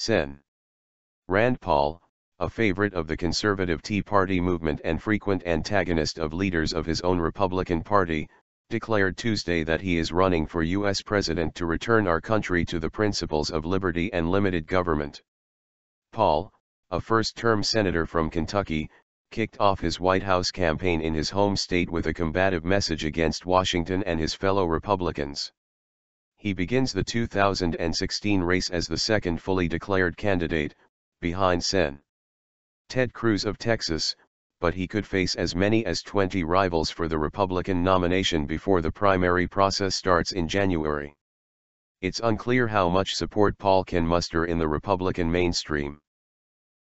Sen. Rand Paul, a favorite of the conservative Tea Party movement and frequent antagonist of leaders of his own Republican Party, declared Tuesday that he is running for U.S. president to return our country to the principles of liberty and limited government. Paul, a first-term senator from Kentucky, kicked off his White House campaign in his home state with a combative message against Washington and his fellow Republicans. He begins the 2016 race as the second fully declared candidate, behind Sen. Ted Cruz of Texas, but he could face as many as 20 rivals for the Republican nomination before the primary process starts in January. It's unclear how much support Paul can muster in the Republican mainstream.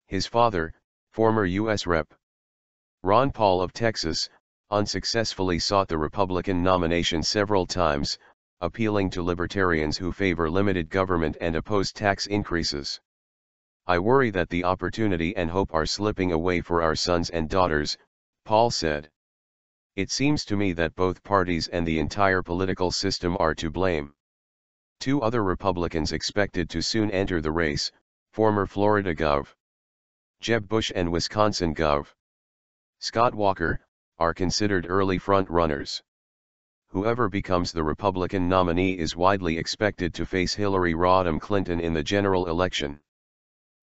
His father, former U.S. Rep. Ron Paul of Texas, unsuccessfully sought the Republican nomination several times, appealing to libertarians who favor limited government and oppose tax increases. "I worry that the opportunity and hope are slipping away for our sons and daughters," Paul said. "It seems to me that both parties and the entire political system are to blame." Two other Republicans expected to soon enter the race, former Florida Gov. Jeb Bush and Wisconsin Gov. Scott Walker, are considered early front-runners. Whoever becomes the Republican nominee is widely expected to face Hillary Rodham Clinton in the general election.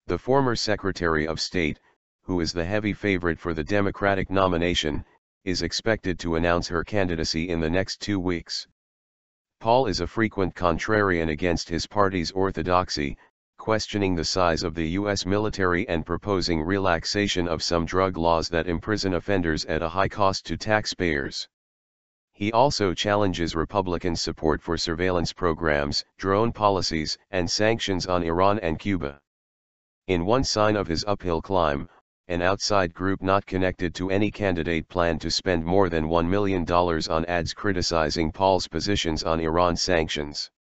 The former Secretary of State, who is the heavy favorite for the Democratic nomination, is expected to announce her candidacy in the next 2 weeks. Paul is a frequent contrarian against his party's orthodoxy, questioning the size of the U.S. military and proposing relaxation of some drug laws that imprison offenders at a high cost to taxpayers. He also challenges Republican support for surveillance programs, drone policies, and sanctions on Iran and Cuba. In one sign of his uphill climb, an outside group not connected to any candidate planned to spend more than $1 million on ads criticizing Paul's positions on Iran sanctions.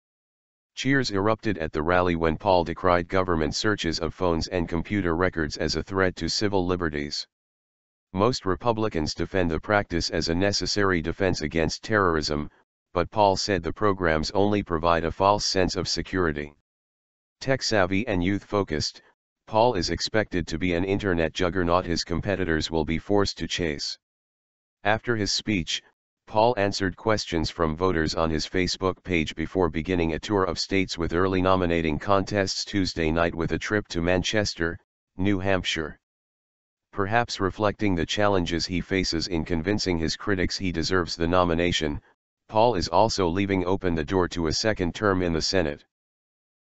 Cheers erupted at the rally when Paul decried government searches of phones and computer records as a threat to civil liberties. Most Republicans defend the practice as a necessary defense against terrorism, but Paul said the programs only provide a false sense of security. Tech-savvy and youth-focused, Paul is expected to be an internet juggernaut his competitors will be forced to chase. After his speech, Paul answered questions from voters on his Facebook page before beginning a tour of states with early nominating contests Tuesday night with a trip to Manchester, New Hampshire. Perhaps reflecting the challenges he faces in convincing his critics he deserves the nomination, Paul is also leaving open the door to a second term in the Senate.